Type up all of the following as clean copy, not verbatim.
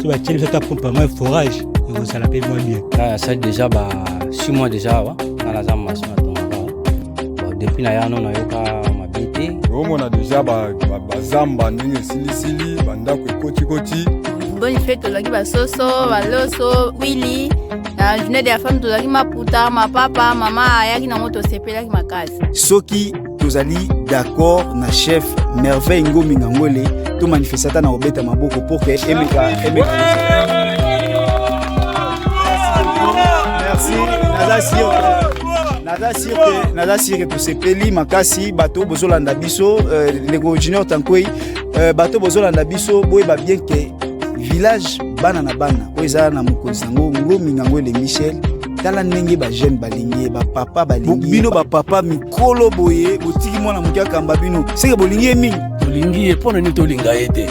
So ba tcheli ça pompe moi forage et ça la paye moins bien. Là ça déjà 6 mois déjà wa na la zama machine to bon depuis na ya non na yoka mabete on a déjà bazamba ndenge silisili bandako ekoti bonne fête tozalaki basoso baloso wili na journée de la femme tozalaki maputa mapapa mama ayaki nango tosepelaki makasi soki tozali d'accord na chef Merveille Ngomi Ngangwele to manifestata na obeta maboko pour que emeka merci naza sire tosepeli makasi bato bozolanda biso lego junior tankwei bato bozolanda biso boyeba bien ke village bana na bana oyo eza na mokonzi yango Ngomi Ngangwele Michel tala ndenge bajeune balingi bapapa balingi bino bapapa mikolo boye botiki mwana moke akamba bino seke bolingi ye mingi tolingi ye mpona nini tolinga ye te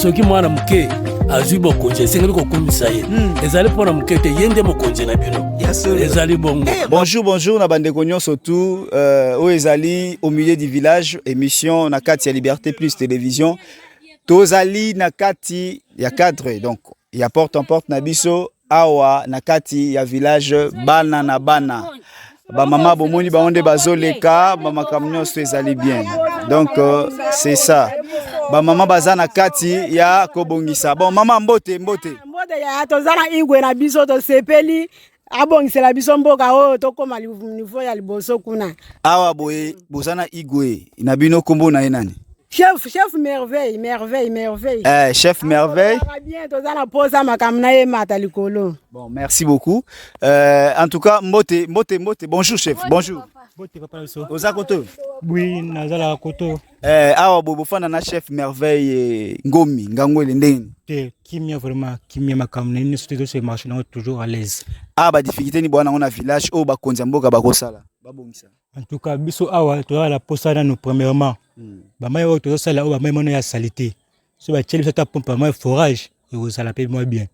soki mwana moke azwi bokonzi esengeli kokomisa ye ezali mpona moke te ye nde mokonzi na bino ezali bongo. Bonjour na bandeko nyonso tu oyo ezali au milieu du village émission na kati ya Liberté Plus télévision tozali na kati ya cadre donc ya porte en porte na biso awa na kati ya village bana na bana ba mama bomoni baonde bazoleka ba makambo nyonso ezali bien donc c'est ça ba mama baza na kati ya kobongisa bon mama mbote ya tozana igwe na biso to sepeli abongisela biso mboka oyo tokoma niveau ya liboso kuna awa boye bozana igwe na bino kombo na ye nani Chef Merveille. Chef Merveille. Bien, tozana posa makamna ye mata likolo. Bon, merci beaucoup. En tout cas, Mbote. Bonjour chef. Bonjour. Mbote papa so. Oza koto. Oui, nazala koto. Awa bobo fana na chef Merveille Ngomi Ngangwele ndeni. Te kimia vraiment kimia makamna ni surtout ce marché na toujours à l'aise. Ba difficulté ni bwana na village o ba konza mboka ba kosala. Babongisa. En tout cas, biso awa to la posa na nous premièrement. Ba mai o to sala o ba mai mono ya salité. So ba tcheli ça pompe moi forage et ça la paye moins bien.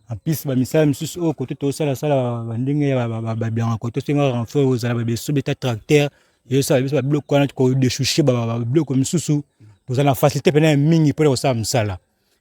En plus ba misala misusu o côté to sala ba ndenge ya ba bien côté so nga renfort aux ala ba so beta tracteur et ça ba bloc ko na ko déchoucher ba bloc misusu pour ça la facilité pena mingi pour ça msala.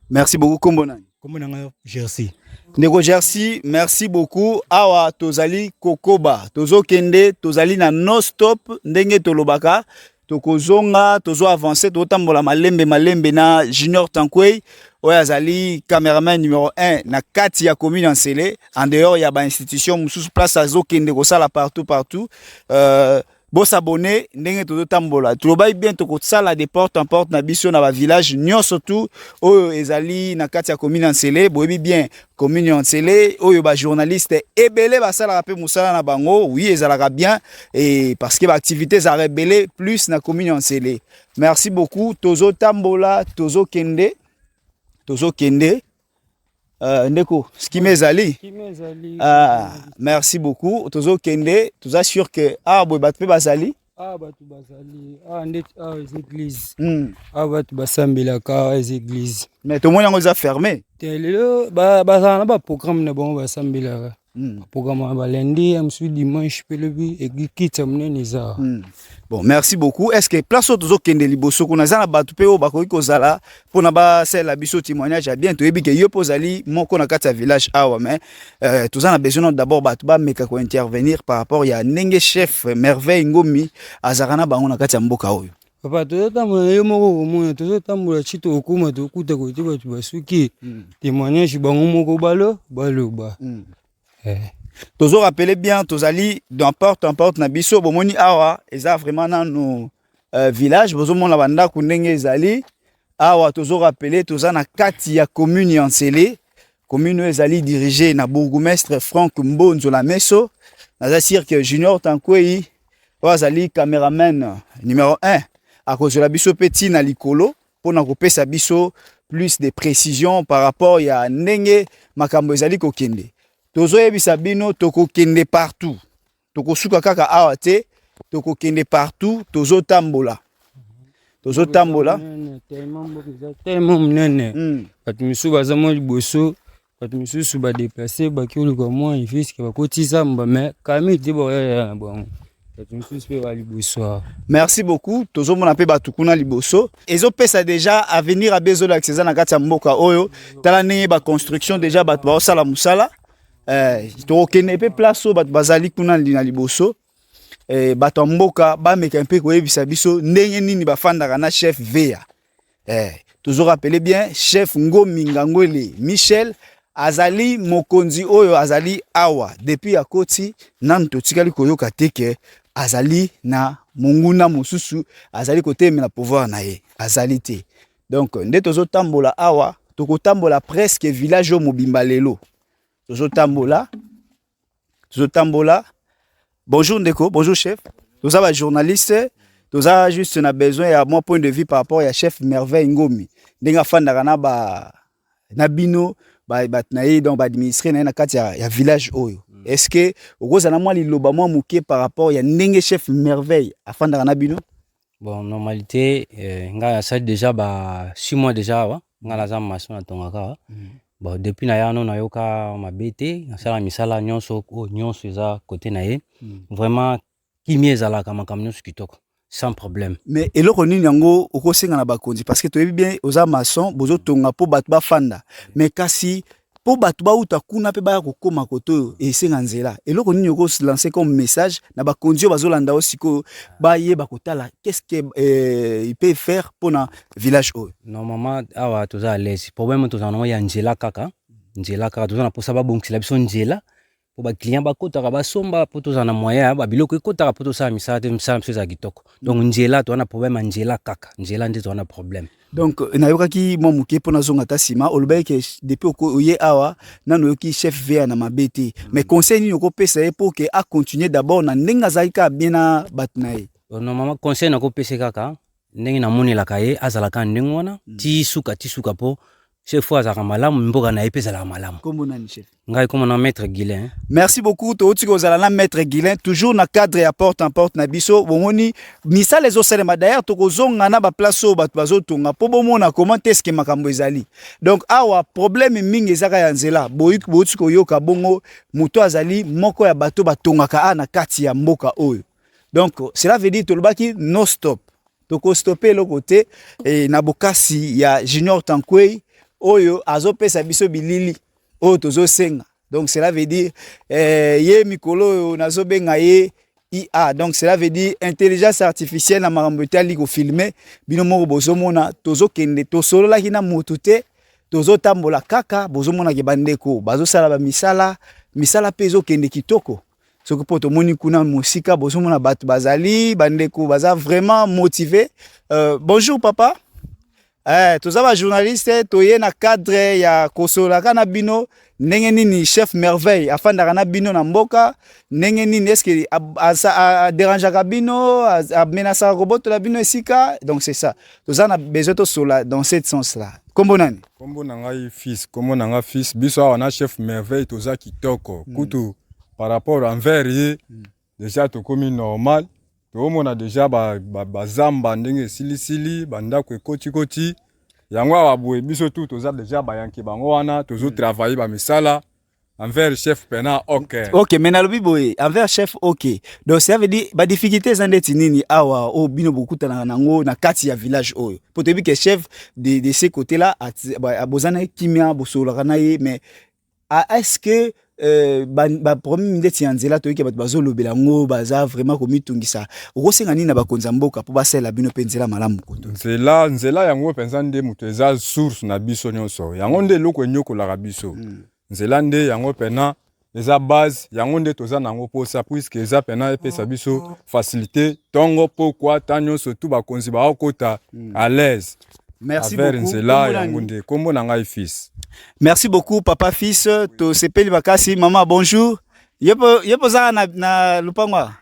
Merci beaucoup Kombonani. Kombonanga Jersey. Nego Jersey, merci beaucoup. Awa tozali kokoba, tozokende, tozali na non stop ndenge tolobaka. Tokozonga, tozo avancer, totambola malembe na Junior Tankwei, oyazali cameraman numéro 1 na kati ya commune Nsele, en dehors ya ba institution mususu place azokende ko sala partout. Bo s'abonner ndenge tozo tambola. Tulobai bien tokosala de porte en porte na biso na ba village nyonso tu oyo ezali na kati ya commune Nsele, boyebi bien commune Nsele oyo ba journaliste ebele ba sala rapé musala na bango, oui ezalaka bien et parce que ba activités za rebelle plus na commune Nsele. Merci beaucoup tozo tambola, tozo kende. Ndeko, skimezali. Merci beaucoup. Tozo kende, tout assure que batu bazali. Batu bazali. Ndet les églises. Batu basambela ka les églises. Mais tout le monde est fermé. Lelo bazana ba programme na bon basambela. Programme ba lundi, amsu dimanche pelobi ekitsa munene za. Bon, merci beaucoup. Est-ce que place tozo kende liboso kuna zana batu pe o bakoki kozala pona ba sela biso témoignage ya bien to yebi ke yo pozali moko na kati ya village awa mais tozana besoin d'abord batu ba meka ko intervenir par rapport ya ndenge chef Merveille Ngomi azarana bango na kati ya mboka oyo. Papa tozotambola yo moko komona tozotambola chito okuma tokuta kote batu basuki témoignage bango moko baloba. Tozo rappelez bien tozali dans porte en porte na biso bomoni awa eza vraiment na nos village bozo mona banda ku ndenge ezali awa tozo rappeler toza na kati ya commune Nsele commune ezali dirigée na bourgmestre Franck Mbonzo la Meso naza cirque Junior Tankwei wazali cameraman numéro 1 à cause de la biso petit na likolo pona kopesa biso plus de précision par rapport ya ndenge makambo ezali kokende. Tozo yebisa bino toko kende partout. Toko suka kaka awa te, toko kende partout, tozo tambola. Tellement mnene. Batu misu baza mo liboso, batu misu ba déplacer ba ki oluka mo ifisi ka bakoti zamba mais kami te bo ya bon. Merci beaucoup. Tozo mona pe batukuna liboso. Ezo pesa déjà à venir à bezo la César na kati ya mboka oyo. Tala ndenge ba construction déjà bat ba osala musala. To kene pe place o bat bazali kuna na liboso. Bato mboka ba meka mpe ko yebisa biso ndenge nini bafandaka na chef Vea. Toujours rappeler bien chef Ngomi Ngangwele Michel azali mokonzi oyo azali awa depuis akoti nan totikali koyoka teke azali na monguna mosusu azali kotemela pouvoir na ye azali te. Donc nde tozo tambola awa toko tambola presque village mobimba lelo. Tozo tambola bonjour ndeko, bonjour chef. Toza ba journaliste, toza juste na besoin ya mon point de vue par rapport à chef Merveille Ngomi. Ndenga fandaka na ba na bino ba batnaye donc ba administrer na kati ya village oyo. Est-ce que okoza na mwa liloba mwa muke par rapport ya ndenge chef Merveille afandaka na bino? Bon, normalité nga ça déjà ba 6 mois déjà wa nga la za maso na tongaka. Bon, depuis na yano na yoka mabete na sala misala nyonso nyonso eza côté na ye. Vraiment kimi ezalaka makambo nyonso kitoko sans problème. Mais eloko nini yango okosenga na bakonzi parce que tu es bien oza maçon bozo tonga po batu ba fanda. Mais kasi po batu ba uta kuna pe ba kokoma koto e senga nzela. Eloko nini oko lancer comme message na bakonzi bazolanda osiko ba ye bakotala qu'est-ce que il peut faire pour na village o. Normalement awa toza à l'aise. Problème toza na ya nzela kaka. Nzela kaka toza na posa ba bonkila biso nzela. Pour ba client ba kotaka ba somba po toza na moyen ba biloko ekotaka po tosa misala te misala mso za kitoko. Donc nzela to na problème nzela kaka. Nzela nde to na problème. Donc na yoka ki mo muke po na zonga tasima olobai ke depuis oye awa nano yoki chef Vea na mabete. Mais conseil ni yoko pesa e pour que a continuer d'abord na ndenga zaika bien na batnaye. Normalement conseil na ko pesa kaka ndenge na moni la kaye azalaka ndenge wana ti suka po chef fois azaka malamu mboka na epesa la malamu. Kombo nani chef? Ngai comme na maître Guilin. Merci beaucoup to otiko zala na maître Guilin toujours na cadre ya porte en porte na biso bomoni misala les osalema d'ailleurs to kozonga na ba place o bato bazotonga po bomona comment est-ce que makambo ezali. Donc awa problème mingi ezaka ya nzela boyiko yoka bongo muto azali moko ya bato batongaka na kati ya mboka oyo. Donc cela veut dire to lobaki no stop. To stopper le côté et na bokasi ya Junior Tankwei oyo azopesa biso bilili oyo tozo senga. Donc cela veut dire ye mikolo nazo benga ye IA. Donc cela veut dire intelligence artificielle na makambo tali ko filmer bino moko bozomona tozo kende to solo la kina motu te tozo tambola kaka bozomona ke bandeko bazosala ba misala pezo kende kitoko. Soko poto moni kuna musika bozomona batu bazali bandeko baza vraiment motivé. Bonjour papa. Toza ba journaliste toye na cadre ya kosola kana bino ndenge nini chef Merveille afandaka na bino na mboka ndenge nini est-ce que a dérange ka bino a menace robot la bino esika. Donc c'est ça toza na besoin to sola dans cette sens là. Kombo nani? Kombo nanga fils biso wana chef Merveille toza kitoko kutu par rapport envers ye déjà to komi normal. On a déjà bazamba ndenge silisili bandako ekoti yango abwe biso tout toza déjà bayanki bango wana tozo travailler ba misala envers chef pena OK mais na lobi boye envers chef OK. Donc ça veut dire ba difficulté zandeti nini awa o bino bokuta na nango na kati ya village oyo pour te dire que chef de ces côtés là bozana kimia bosola kana ye mais est-ce que ba problème ndeti ya nzela toyike bato bazolobela ngo baza vraiment komitungisa okosenga nini na bakonza mboka po basala bino pe nzela malamu koto nzela yango penza nde muto eza source na biso nyonso yango nde loko nyokolaka biso nzela nde yango pena eza base yango nde toza nango posa puisque eza pena epesa biso facilité tongo pourquoi ta nyonso tout bakonzi baokota à l'aise. Merci beaucoup. Fils. Merci beaucoup papa fils to sepeli bakasi maman bonjour. Yepo za na lupangwa.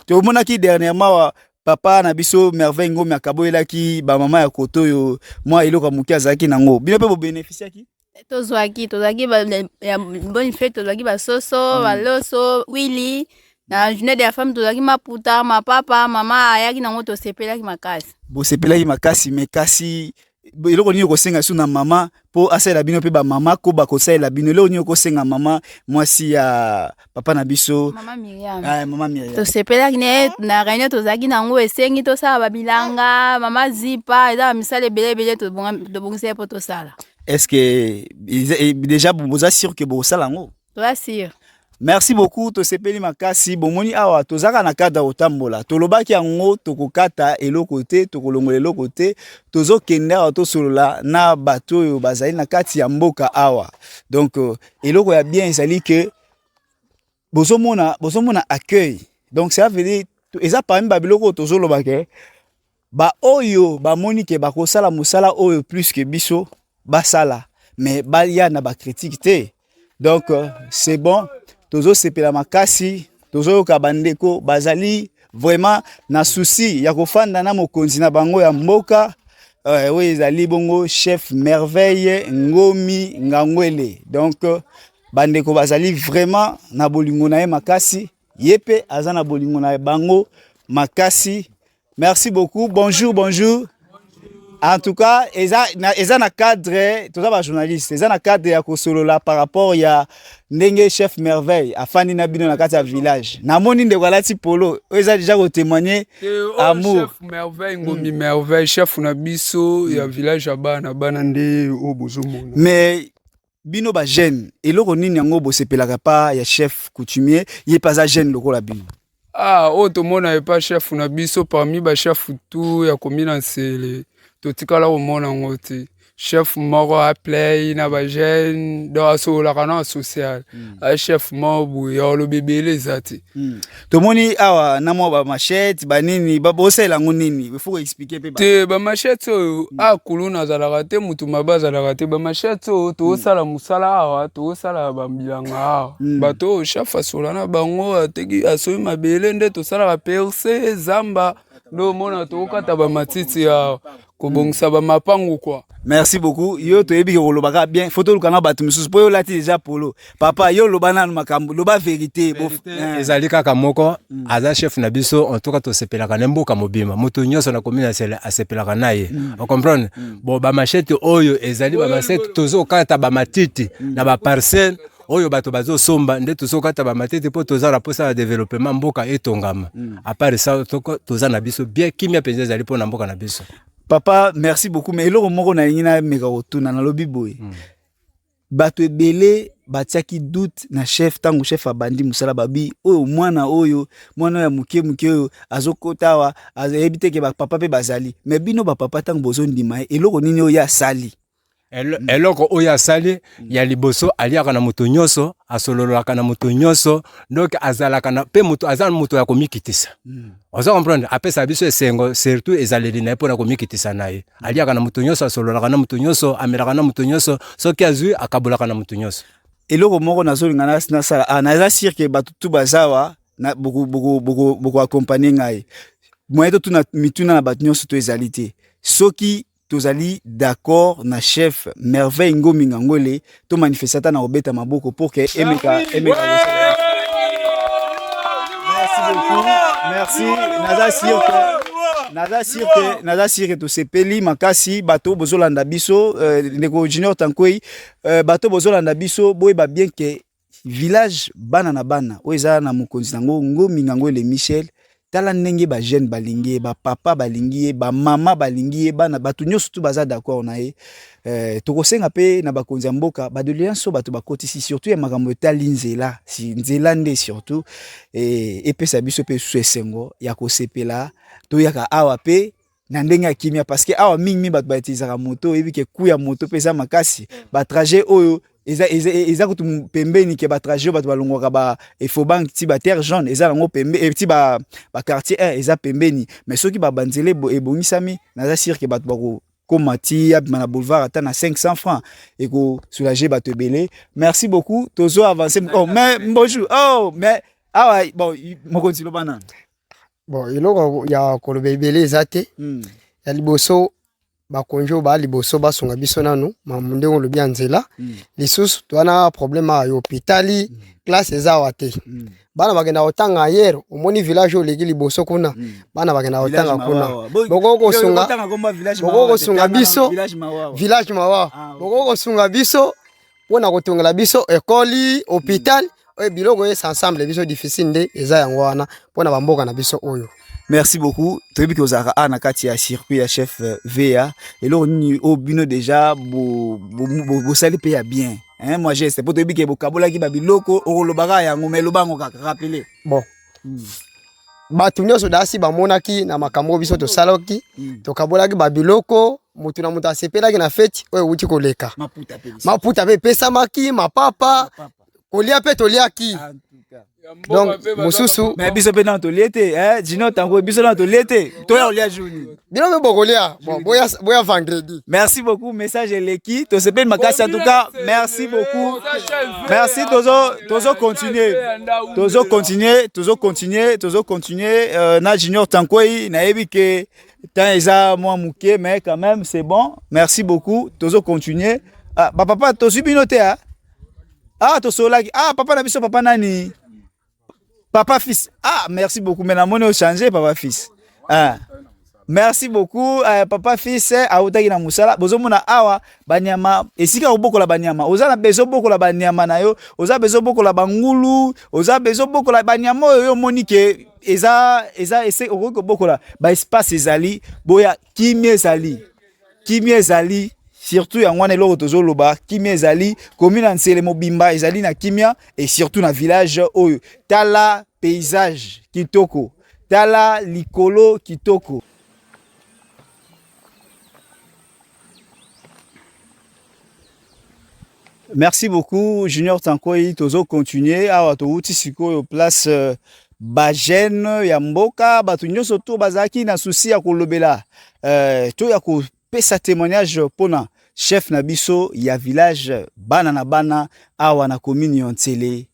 To mona ki dernièrement papa na biso Merveille Ngomi akaboyela ki ba mama ya koto yo moi eloko mukia zaki nango. Bino pe bo bénéficier ki? Tozwaki ba ya bonne fête tozwaki ba soso, ba loso, Willy. Na journée de la femme tozaki maputa, ma papa, mama ayaki nango to sepelaki makasi. Bo sepelaki makasi mais kasi eloko nini okosenga so na mama po asalela bino pe ba mama ko bakosalela bino eloko nini okosenga mama mwasi ya papa na biso Mama Miriam. mama Miriam Tosepelaki ne na réunion tozalaki nango esengi tosala babilanga mama zipa eza bamisala ebele tobongisa ye mpo tosala. est-ce que déjà boza sûr que bosala yango Toza sûr. merci beaucoup tosepeli makasi bomoni awa tozaka na cadre otambola tolobaki yango tokokata eloko te tokolongola eloko te tozokende awa tosolola na bato oyo bazali na kati ya mboka awa donc eloko ya bien ezali que bozomona accueil donc ça veut dire eza parmi babiloko tozoloba ke ba oyo bamoni ke bakosala mosala oyo plus que biso basala mais baya na bacritique te donc c'est bon tozo sepela makasi tozo yoka bandeko bazali vraiment na souci ya kofanda na mokonzi na bango ya mboka oyo ezali bongo chef merveille Ngomi Ngangwele donc bandeko bazali vraiment na bolingo na ye makasi yepe aza na bolingo na bango makasi merci beaucoup bonjour en tout cas eza na cadre toza ba journaliste eza na cadre ya kosolola par rapport ya ndenge chef merveille afandi na bino na kati ya village namoni ndeko alati polo eza déjà ko témoigner amour chef merveille Ngomi merveille chef na biso ya village ya bana nde o bozomona mais bino ba jeune eloko nini yango bosepelaka pa ya chef coutumier ye pas a jeune lokola bino tomona pas chef na biso parmi ba chef tout ya komina nsele totikala komona yango te chef moko aplay na bagene do asololaka na social chef moko boye olobi ebele eza te tomoni awa na mwa bamachete banini bosala yango nini ifo expliquer pe te bamachete oyo akulu nazalaka te mutu mabe azalaka te bamachete oyo toosala mosala awa toosala bambilanga awa bato oyo chef asola na bango ateki asoyi mabele nde tosalaka perse zamba ndo omona tokokata bamatiti awa kobongisa bamapangu kwa. Merci beaucoup. Yo to yebi kolobaka bien. Photo lukana batu misusu po yo lati déjà polo. Papa yo lobana na makambo, loba vérité. Ezali kaka moko aza chef na biso en tout cas to sepelaka na mboka mobima. Moto nyonso na komina sele asepelaka naye. On comprendre? Bon ba machete oyo ezali ba machete tozo kata ba matiti na ba parcelle oyo bato bazo somba nde tozo kata ba matiti po toza la posa ya développement mboka etongama. À part ça toza na biso bien kimia penza ezali po na mboka na biso. Papa, merci beaucoup. Mais eloko moko na ngina meka otuna na lobi boy. Bato ebele batiaki doute na chef tango chef abandi musala babi oyo mwana ya muke oyo azokotawa azebite ke ba papa pe bazali. Mais bino ba papa tango bozo ndima eloko nini oyo ya sali. Eloko oyo asali ya liboso aliaka na moto nyonso asololaka na moto nyonso donc azalaka na pe moto azala moto ya komikitisa. Oza comprendre apesa biso esengo surtout ezaleli na po na komikitisa naye aliaka na moto nyonso asololaka na moto nyonso amelaka na moto nyonso soki azui akabolaka na moto nyonso. Eloko moko nazolinga na sala naza sûr que batutu bazawa na beaucoup accompagner ngai moyeto tuna mituna na batu nyonso to ezalité soki tozali d'accord na chef merveille Ngomi Ngangwele to manifestata na obeta maboko pour que emeka merci beaucoup merci naza sûr que to sepeli makasi bato bozolanda biso ndeko junior tankoi bato bozolanda biso boye ba bien que village bana na bana oza na mokonzi nango Ngomi Ngangwele Michel tala ndenge ba jeune balingi ba papa balingi ba mama balingi bana batu nyonso tu baza d'accord na ye tokosenga pe na bakonzi ya mboka ba de lianso batu bakotisi surtout ya makambo etali nzela si nzela nde surtout epesa biso pe suesengo ya kosepela to yaka awa pe na ndenge ya kimia parce que awa mingi batu baitizaka moto ebi ke ku ya moto pesa makasi ba trajet oyo eza kutu pembeni ke ba trajet bato balongwaka ba Efobank ti ba terre jaune eza lango pembeni ti ba quartier 1 eza pembeni mais soki ba banzele ebongisami naza sûr que bato bako komati abima na boulevard ata na 500 francs et ko soulager bato ebele. Merci beaucoup tozo avancer oh mais bonjour oh mais ah bon mokonzi lobana bon eloko ya koloba ebele eza te ya liboso bakonjo ba liboso basonga biso nanu mamunde on lobi anzela lisusu twana problème à hôpitali classe eza wate bana bagenda otanga hier omoni village oleki liboso kuna bana bagenda otanga kuna boko sunga biso village mawa boko sunga biso pona kotongela biso école hôpital oyo biloko es ensemble biso difficile nde eza yango wana pona bamboka na biso oyo. Merci beaucoup. Toyebi ko zaka ana kati ya circuit ya chef VA et là on au bino déjà bo sali pe ya bien. Hein, moi j'ai c'est pour toyebi ke bokabola ki babiloko o lobaka yango mais lobango kaka rappeler. Bon. Batu nyonso dasi bamonaki na makambo biso to saloki to kabolaki babiloko mutu na mutu asepelaki na feti oyo uti koleka. Maputa pe pesa maki mapapa kolia pe toliaki. Donc mosusu mais biso pe na toliete Junior tango biso na toliete to ya olia jouni bino me bokolia bon boya vendredi. Merci beaucoup message eleki to sepel makasi en tout cas merci beaucoup merci tozo continuer na Junior Tankoi na yebi ke tant eza moi muke mais quand même c'est bon merci beaucoup tozo continuer papa to subinote to solaki papa na biso papa nani papa fils. Merci beaucoup. Mais la monnaie a changé, papa fils. Merci beaucoup, papa fils. Autaki na musala. Bozo mona awa banyama. Esika oboko la banyama. Oza na bezo boko la banyama na yo. Oza bezo boko la bangulu. Oza bezo boko la banyama yo monike. Eza ese okoko boko la. Ba espace ezali. Boya kimie ezali. Surtout ya ngwane loko tozoloba kimia ezali commune Ansele Mobimba ezali na kimia et surtout na village oyo tala paysage kitoko tala likolo kitoko. Merci beaucoup Junior Tankoi tozo continuer awa to uti sikoyo place Bajene ya mboka batu nyonso to bazaki na souci ya kolobela to ya ko pesa témoignage pona chef nabiso ya village bana na bana awa na commune Ansele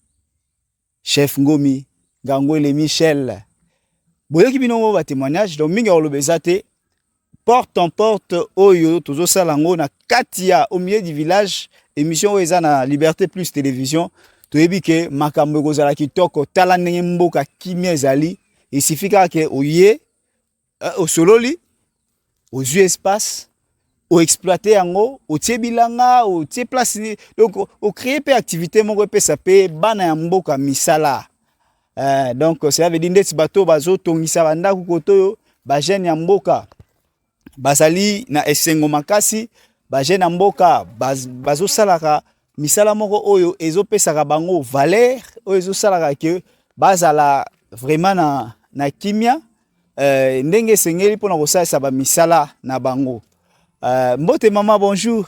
chef Ngomi Ngangwele Michel boyoki bino ba témoignage donc mingi olobeza te porte en porte oyo tozo salango na katia au milieu du village émission oyo na Liberté Plus télévision toyebi ke makambo kozala kitoko tala ndenge mboka kimia ezali isifika ke oye au sololi aux espace au exploiter yango au tie bilanga au tie place donc au créer pe activité moko pe ça pe bana ya mboka misala donc ça veut dire ndeti bato bazo tongisa banda ku koto ba jeune ya mboka bazali na esengo makasi ba jeune ya mboka bazo salaka misala moko oyo ezo pesaka bango valeur oyo ezo salaka ke bazala vraiment na kimia ndenge sengeli pona kosalisa ba misala na bango. Mbote maman bonjour.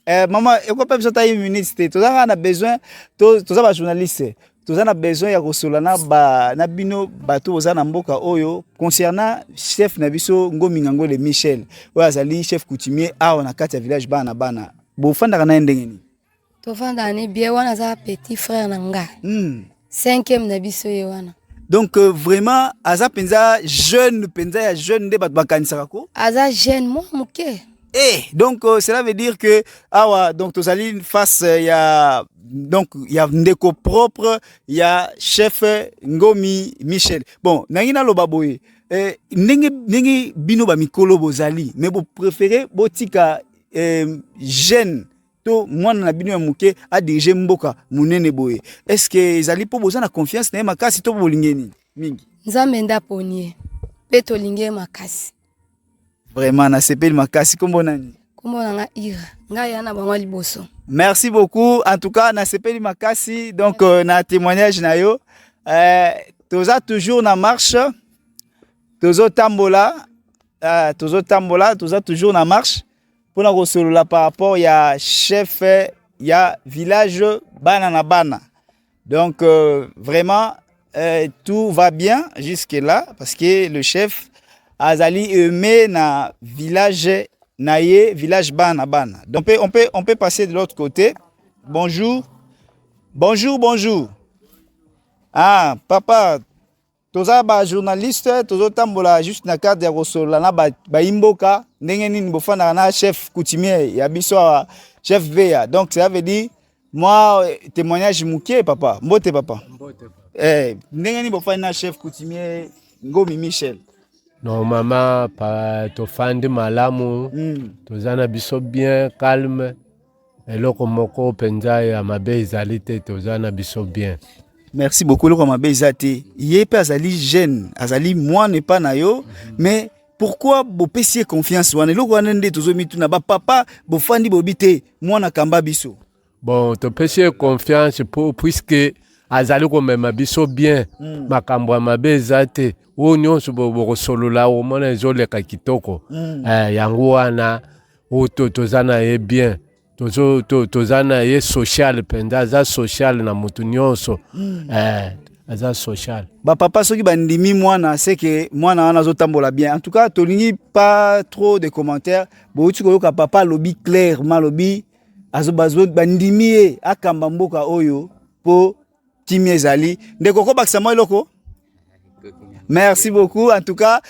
Maman eko pe besoin ta une minute to za na besoin to za ba journaliste to za na besoin ya kosola na bino bato oza na mboka oyo concernant chef na biso Ngomi Ngangwele Michel oyo azali chef coutumier awa na kati ya village bana bo fandaka na ndenge ni to fanda ni bien wana za petit frère na nga 5e na biso ye wana. Donc vraiment aza penza jeune ya jeune nde bat bakanisaka ko aza jeune moi muke. Donc cela veut dire que donc tozali face ya donc ya ndeko propre ya chef Ngomi Michel. Bon nangina loba boye ndenge bino ba mikolo bozali mais bo préférer botika jeune to mwana na bino ya muke a dirige mboka munene boye. Est-ce que ezali po boza na confiance na makasi to bolingeni mingi nzambe nda ponier pe to linge makasi vraiment na sepeli makasi kombo nani kombo nga ira nga yana bango liboso. Merci beaucoup en tout cas na sepeli makasi donc na témoignage na yo toza toujours na marche tozo tambola toza toujours na marche pour na kosolola par rapport ya chef ya village bana na bana. Donc vraiment tout va bien jusque là parce que le chef azali aimé na village naye village bana. Donc on peut passer de l'autre côté. Bonjour. Papa toza ba journaliste tozo tambola juste na cadre ya kosola na ba imboka ndenge nini bofana na chef coutumier ya biso chef Veya. Donc ça veut dire moi témoignage mukie papa mbote papa ndenge nini bofana na chef coutumier Ngomi Michel. Non maman pa to fandi malamu tozana biso bien calme eloko moko penza ya mabe ezali te tozana biso bien. Merci beaucoup eloko mabe ezate ye pe azali jeune azali mwana pa na yo mais pourquoi bopesi confiance wana eloko wana nde tozomituna ba papa bofandi bobite mwana kamba biso. Bon topesi confiance puisque azali komema biso bien makambo ya mabe ezate o nyonso bokosolola omona ezoleka kitoko yango wana o tozana ye bien tozana ye social penda za social na mutu nyonso aza social. Ba papa soki bandimi mwana c'est que mwana wana zotambola bien. En tout cas tolingi pas trop de commentaires bouti koyoka papa lobi clairement lobi azobazo bandimi akamba mboka oyo po Timie ezali ndeko ko bakisa moi loko. Merci beaucoup en tout cas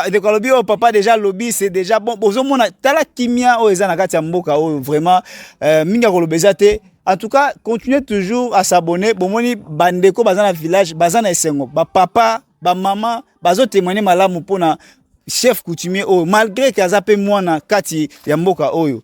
ndeko lobi au papa déjà lobby c'est déjà bon bozo mona tala kimia o eza na kati ya mboka o vraiment minga ko lobeza te. En tout cas continuez toujours à s'abonner bomoni bandeko bazana village bazana esengo ba papa ba maman bazo témoigner malamu pona chef coutumier oh malgré kazape mwana kati ya mboka oyo.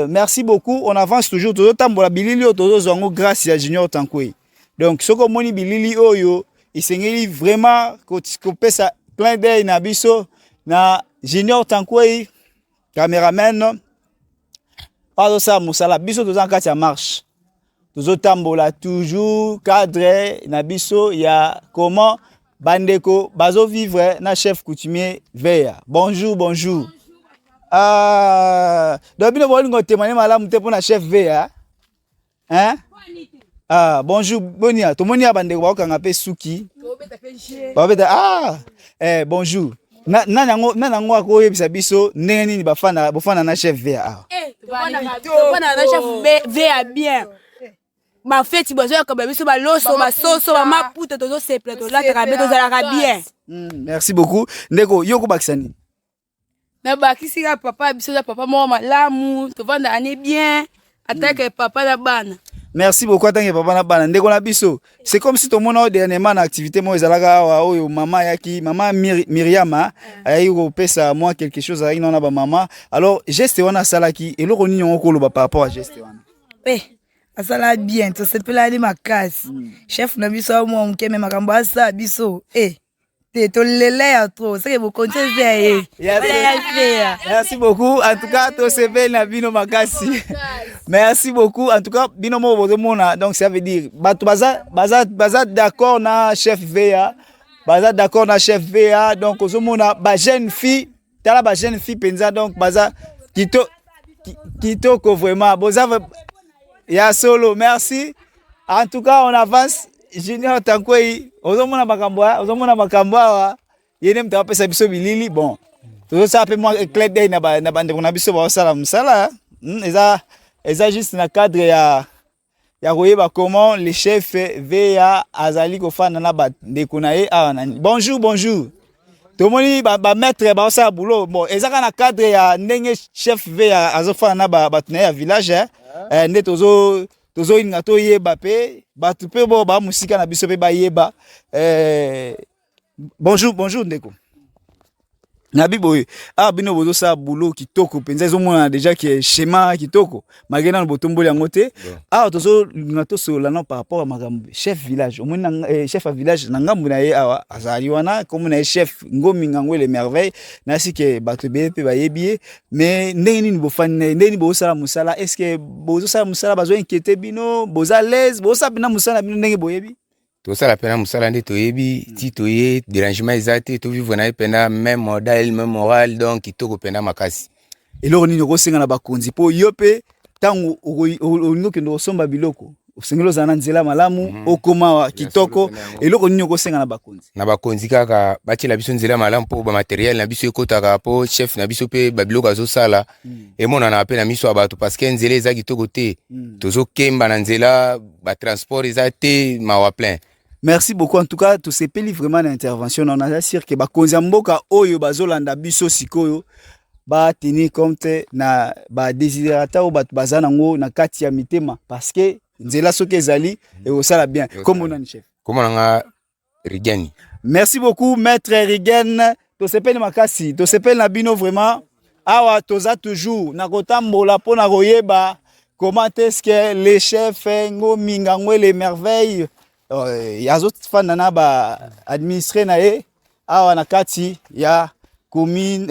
Merci beaucoup, on avance toujours tozo tambola bilili o tozo zongo grâce à Junior Tankwe. Donc soko moni bilili oyo isengeli vraiment ko pesa plein d'œil na biso na Junior Tankwe cameraman pardon ça musala biso tozo kati ya marche tozo tambola toujours cadre na biso ya comment bandeko bazo vivre na chef coutumier Veya. Bonjour bonjour. Dobino bolingo témoigner malamu te pona chef Veya. Hein? Bonjour bonia tomonia bandeko bakanga pe suki. Babeta bonjour. Na nango akoyebisa biso ndenge nini bafana na chef Veya. Bafana na chef Veya bien. Ma fête bozo ya biso ba loso ba soso ba maputa tozo seple to la terabe to zala bien. Merci beaucoup. Ndeko yoko bakisani. Na bakisi ka papa biso ya papa mo malamu to vanda ane bien attaque papa na bana. Merci beaucoup attaque papa na bana ndeko na biso. C'est comme si to mona dernièrement na activité mo ezalaka oyo mama yaki mama Miriama ayi ko pesa moi quelque chose ayi na ba mama. Alors geste wana salaki eloko nini ngoko lo ba par rapport à geste wana. Asala bien to sepela ali makasi chef na biso mo mkeme makambo asa biso te to lele ya trop c'est que vous comptez merci beaucoup en tout cas to sepela bino makasi merci beaucoup en tout cas bino mo bozomona donc ça veut dire bato baza d'accord na chef Veya baza d'accord na chef Veya donc ozomona ba jeune fille tala ba jeune fille penza donc baza kitoko vraiment boza ya solo, merci. En tout cas, on avance. Junior Tankwe, ozomona makambo yene mta pesa biso bilili bon. Tozo sa pe moi éclair day na bande ko na biso ba sala musala. Eza juste na cadre ya koyeba comment les chefs Veya azali ko fana na ba ndeko na ye nani. Bonjour. Tomoni ba maître ba sala boulot. Bon, eza na cadre ya ndenge chef Veya azofana na ba tene ya village nde tozo inga to yeba pe batu pe bo ba musika na biso pe ba yeba bonjour ndeko nabi boye bino bozo sa boulot kitoko penza ezomona déjà que schéma kitoko magena no botomboli yango te tozo ngato sola no par rapport à makambo chef village omona chef à village na ngambu na ye azali wana comme na chef Ngomi Ngangwe les merveilles na sike bato be pe ba yebi mais ndeni nini bofane ndeni bosala musala est-ce que bozo sala musala bazo inquiéter bino boza l'aise boza bina musala bino ndenge boyebi to sala pena musala ndi toyebi ti toye dérangement ezate to vivre na pena même modèle même moral donc kitoko pena makasi eloko nini kosenga na bakonzi po yo pe tango olingo kendo osomba biloko osengelo zana nzela malamu okoma kitoko eloko nini kosenga na bakonzi kaka batila biso nzela malamu po ba matériel na biso ekotaka po chef na biso pe ba biloko azosala emona na pena miso abato parce que nzela eza kitoko te tozo kemba na nzela ba transport eza te mawa plein Merci beaucoup. En tout cas, tout ces pays vraiment d'intervention. On a sûr que Konzamboka Oyo Bazolanda Biso Sikoyo ba tenir compte na ba desiderata ou bazanango na kati ya mitema parce que nzela soki ezali et osala bien. Comme on a chef. Comment on a Rigani. Merci beaucoup maître Rigen. To sepeli makasi, to sepeli na bino vraiment. Awa toza toujours na kotambola po na koyeba comment est-ce que les chefs Ngomi Ngangwe les merveilles yazo fana na ba administrer na ye awa na kati ya commune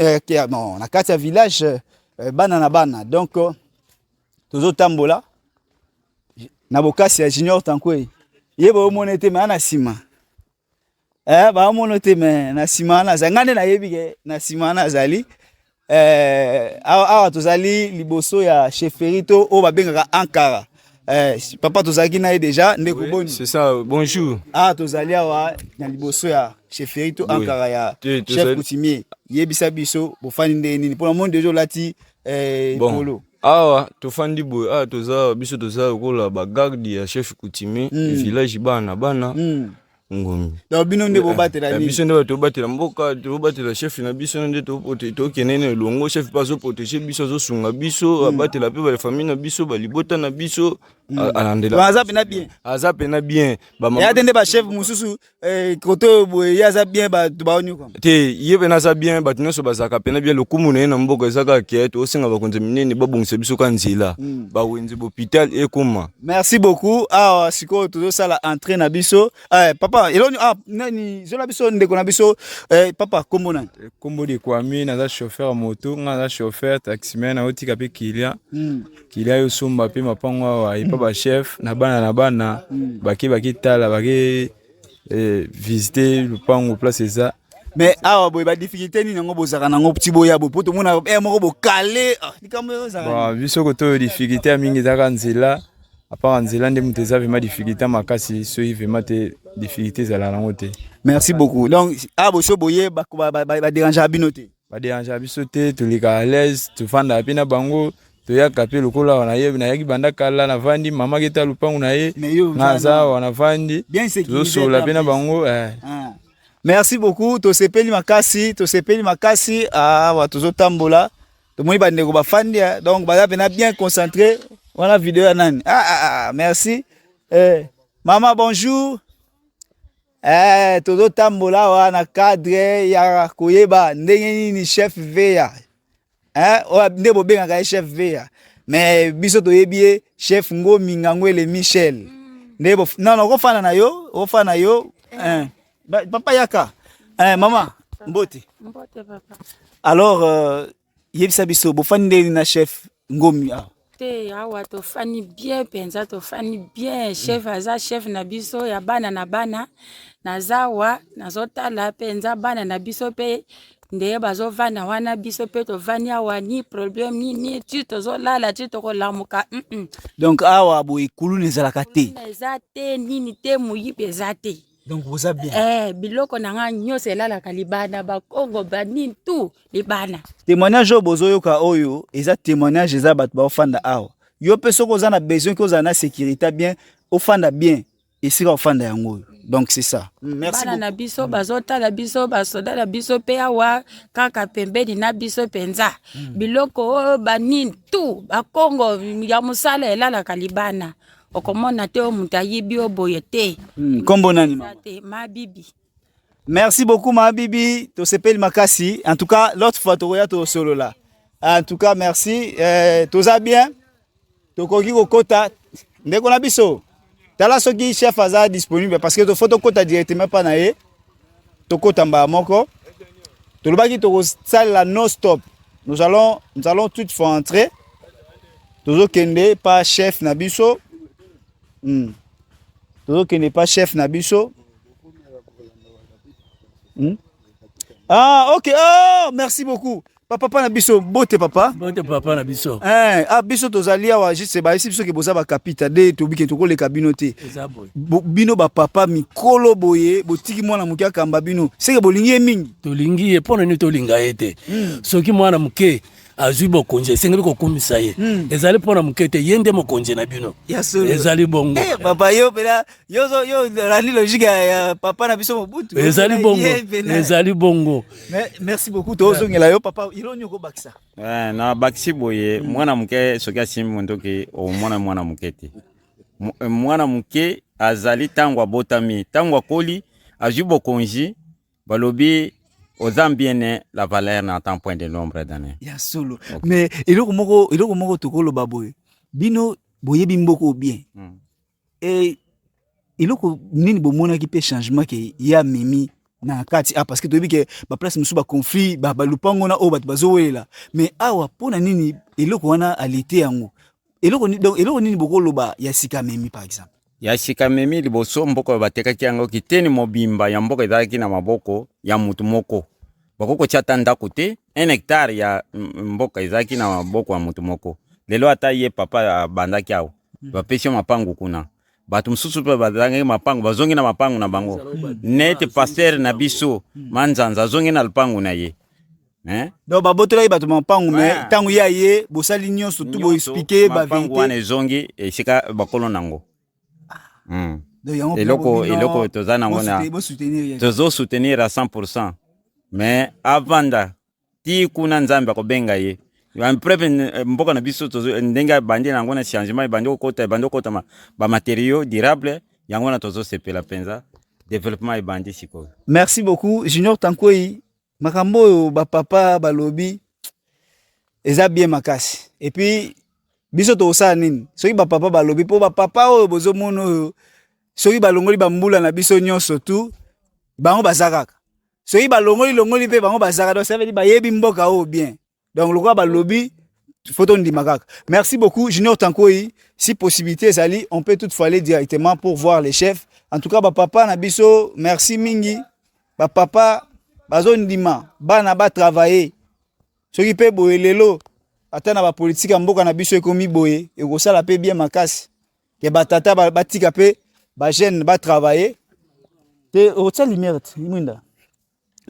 non na kati ya village bana na bana donc tozo tambola na bokasi ya Junior Tankwe yeba monete me na sima ba monete me na sima na zangane na yebike na sima na zali awa tozali liboso ya cheferito o babengaka Ankara papa tozaki na ye déjà ndeko boni c'est ça bonjour tozali awa na liboso ya cheferito Ankara ya chef coutumier yebisa biso bofani nde nini pour le monde déjà lati polo awa tofandi boy toza biso toza kola ba garde ya chef coutumier village bana Ngomi. Donc bino nde bobatela ni. Biso nde bobatela mboka, bobatela chef na biso nde to kenene longo chef pas protéger biso zo sunga biso, abatela pe ba famille na biso, ba libota na biso, alandela. Azape na bien. Azape na bien. Ba mama. Ya tende ba chef mususu koto boye ya za bien ba tubaonyu kwa. Te yebe na za bien ba tinoso bazaka pe na bien lokumu na mboka ezaka keto osinga ba konze minene ba bongisa biso kanzila. Ba wenze hôpital e koma. Merci beaucoup. Siko tozo sala entrée na biso. Papa eloni nani zola biso ndeko na biso papa kombo nani kombo de Kwame na chauffeur moto na chauffeur taximan na otika pe kilia yo somba pe mapango wa ipa ba chef na bana baki tala baki visiter le pango place ça mais awa boy ba difficulté ni ngo bozaka nango petit boya bo poto mona moko bo calé nikambo yo za ba biso ko to difficulté mingi zaka nzela apa nzela nde muteza vraiment difficulté makasi so vraiment te difficulté za la langote. Merci beaucoup. Donc boso boye ba déranger abinote. Ba déranger abisote to lika à l'aise to fanda pina bango to ya kapé lokola na yebi na yaki banda kala na vandi mama kita lupangu na ye naza wana vandi bien sécurisé so la pina bango Merci beaucoup to sepeli makasi wa tozo tambola to moi bande ko ba fandi donc ba pena bien concentré voilà vidéo ya nani merci maman bonjour todo tambola wa na cadre ya koyeba ndenge nini chef veya nde bobengaka chef veya mais biso toyebi chef Ngomi Ngangwe Michel nde non kofana na yo papa yaka maman mbote papa alors yebisa biso bofani ndeni na chef Ngomi te awa tofani bien penza tofani bien chef aza chef na biso ya bana na bana nazawa nazotala penza bana na biso pe ndeye bazovana wana biso pe tovani awa ni problème ni tu tozolala tu tokolamuka donc awa boye kulu nezalaka te eza te nini te muyipe eza te donc vous avez bien biloko nanga nyose elalaka libana bakongo banini tu libana témoignage oyo bozoyoka oyo eza témoignage eza bato baofanda awa yo pe soko oza na besoin ke ozala na sécurité bien ofanda bien esika ofanda yango oyo donc c'est ça merci bana na biso bazotala biso basoda na biso pe awa kaka pembeni na biso penza biloko oyo banini tu bakongo ya mosala elalaka libana okomona te omuta yibi oboye te kombo nani ma bibi. Merci beaucoup ma bibi to sepeli makasi en tout cas l'autre fois to ya to solo là en tout cas merci toza bien to koki kokota ndeko na biso tala soki chef aza disponible parce que to photo kota directement pa na ye to kota mba moko to lobaki to salle la non stop nous allons tout fois entrer tozo kende pas chef na biso tozo kende pas chef na biso ok merci beaucoup papa na biso bote papa na biso biso tozali awa juste ba ici biso ke boza ba kapita de to bike to koleka bino te bino ba papa mikolo boye botiki mwana mukia kamba bino seke bolingi mingi tolingi pona ni tolinga ete soki mwana muke azwi bokonzi esengeli kokumisa ye ezali mpona moke te ye nde mokonzi na bino ezali bongo papa yo pela yo rani logique ya papa na biso Mobutu ezali bongo merci beaucoup tozongela yo papa ilonyo ko bakisa na bakisi boye mwana moke soki asimi mondoki mwana moke te mwana moke azali tango abotami tango akoli azwi bokonzi balobi aux ambiens la valeur n'entend point de nombre d'années. Ya solo. Mais eloko moko tokolo baboye. Bino boye bimboko bien. Et eloko nini bomona ki pe changement ke ya mimi na kati parce que tobi ke ba place musu ba conflit ba lupango na o bat bazowela. Mais awa pona nini eloko wana alite yango. Eloko nini bokolo ba ya sika mimi par exemple. Ya sika memi liboso mboko batekaki yango kiteni mobimba ya mboka ezalaki na maboko ya mutu moko bakoko chata ndako te 1 hectare ya mboka ezalaki na maboko ya mutu moko lelo ata ye papa bandaki awo bapesi mapangu kuna batu mususu pe bazangi mapangu bazongi na mapangu na bango nete pasteur na biso manzanza zongi na lupangu na ye donc babotola ye batu mapangu mais tangu ya ye bosali nyonso tu bo expliquer ba mapangu wana zongi esika bakolo nango eloko toza nango na tozo soutenir à 100%. Mais avanda ti kuna nzambe akobenga ye preuve mboka na biso tozo ndenga bandi nango na changement bandi okota ba matériaux durables yango na tozo sepela penza développement e bandi siko. Merci beaucoup Junior Tankoi makambo ba papa balobi eza bien makasi et puis biso to sa nini soki ba papa balobi po ba papa o bozo mono soki balongoli ba mbula na biso nyonso tu bango bazakaka soki balongoli pe bango bazaka donc ça veut dire ba yebi mboka o bien donc lokwa balobi photo ndima kaka. Merci beaucoup Junior Tankoi. Si possibilité zali on peut toutefois aller directement pour voir les chefs. En tout cas ba papa na biso merci mingi ba papa bazo ndima bana ba travailler soki pe boyelelo ata na ba politique ya mboka na biso ekomi boye ekosala pe bien makasi ke batata batika pe ba jeune ba travailler te otsa lumière mwinda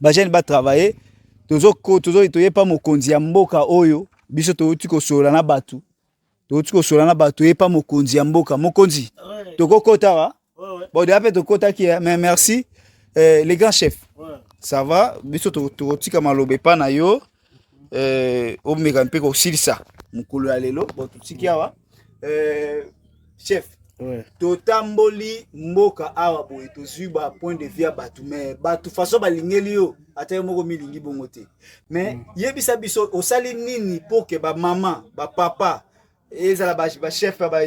ba jeune ba travailler tozo itoye pa mokonzi ya mboka oyo biso touti ko sola na batu ye pa mokonzi ya mboka mokonzi tokokota wa bon de après tokota ki mais merci les grands chefs ça va biso totika malobe pa na yo omeka mpe ko silisa mukulu ya lelo bon tutiki awa chef totamboli mboka awa boye tozwi ba point de vue ya batu mais batu façon balingeli yo ata moko milingi bongo te mais yebisa biso osali nini pour que ba mama ba papa ezala ba chef ba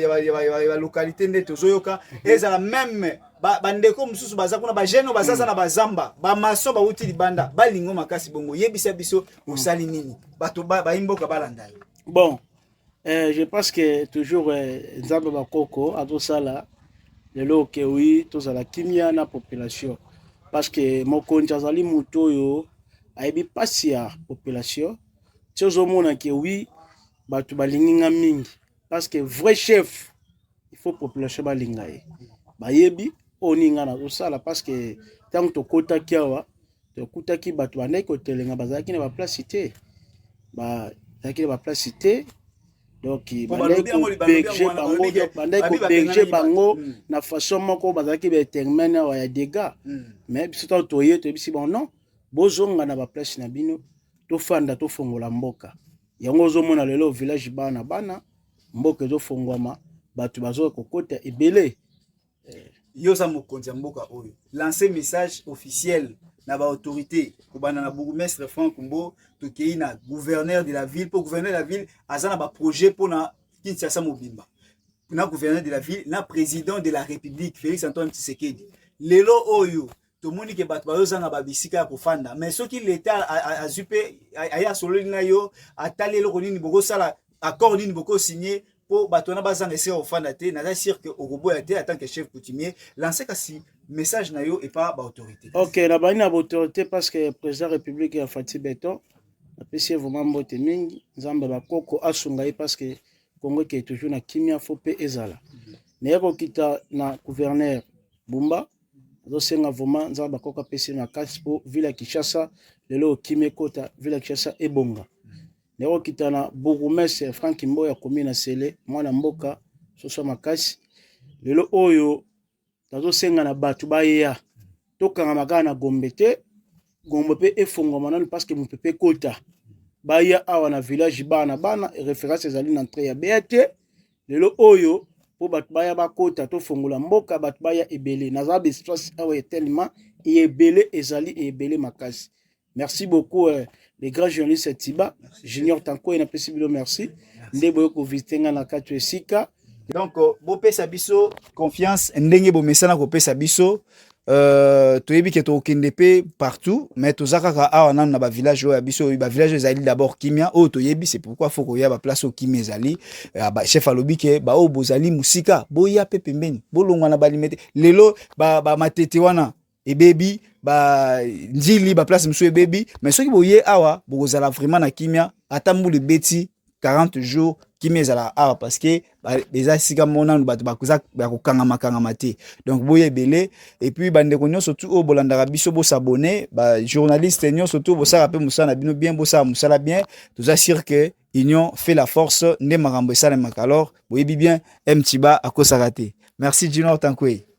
localité nde tozoyoka ezala même ba ndeko mususu baza kuna ba jeune bazaza na bazamba ba maso ba uti libanda balingo makasi bongo yebisa biso osali nini bato ba imboka balanda yo. Bon je pense que toujours nzambe bakoko atosala lelo ke oui tozala kimia na population parce que mokonzi azali muto yo aibi pasi ya population tozomona ke oui batu balinginga mingi parce que vrai chef il faut population balinga ye bayebi oninga na tosala parce que tant to kota kiawa to kutaki batu bandai ko telenga bazaki na ba place cité ba zaki na ba place cité donc bandai ko berger bango na façon moko bazaki ba terminer wa ya dégâts mais biso to ye to bisi bon non bozonga na ba place na bino to fanda to fongola mboka yango zomona lelo village bana mboka zo fongwama batu bazo kokota ebele yo sa mokonzi mboka oyo lancer message officiel na ba autorité kobana na bourgmestre Franck Mbo to kei na gouverneur de la ville pour gouverneur de la ville azana ba projet pour na Kinshasa mobimba na gouverneur de la ville na président de la république Félix Antoine Tshisekedi lelo oyo to moni ke bato bazanga ba bisika ko fanda mais soki l'état a zupe aya solo na yo atalelo ko nini boko sala accord nini boko signer pour batona bazanga ese ofanda te na sûr que okobo ya te en tant que chef coutumier lancer kasi message na yo et pas ba autorité. OK, la bani na autorité parce que président république ya Fati Beton apprécier vraiment mbote mingi nzamba ba koko asunga parce que Congo qui est toujours na kimia faut pe ezala. Nero kita na gouverneur Bumba dosenga vraiment nzamba koko pesi na kasi po ville ya Kinshasa lelo kimia kota ville ya Kinshasa ebonga. Nero kitana bourgmestre Frank Mboya commune Sele mwana mboka soso makasi lelo oyo tazo senga na batu baya tokanga makana na Gombe te Gombe pe efongoma nanu parce que mupepe kota baya awa na village bana référence ezali na entrée ya BAT lelo oyo po batu baya bakota to fongola mboka batu baya ebele naza bestress awa tellement ebele ezali ebele makasi. Merci beaucoup les grands journalistes Tiba Junior Tanko na possible merci ndebo ko visitenga na katu esika donc bo pesa biso confiance ndenge bo mesana ko pesa biso toyebi ke to okende pe partout mais tozaka ka awa na ba village ya biso ba village ezali d'abord kimia o toyebi c'est pourquoi faut ko ya ba place au kimia ezali ba chef alobi ke ba o bozali musika boya pe pembeni bolongwa na balimete lelo ba matete wana et baby ba njili ba place monsieur baby mais ceux qui boye awa bozala vraiment na kimia atambu le beti 40 jours kimia ezala awa parce que déjà sika mona bato bakuza bakokanga makanga mate donc boye belé et puis bande konyo surtout au bolanda biso bo s'abonner ba journaliste nyo surtout bo sa rappel musala bino bien bo sa musala bien tout assure que union fait la force ndé makambo sala makalor boye bien Mtiba akosarate. Merci Junior Tankwe.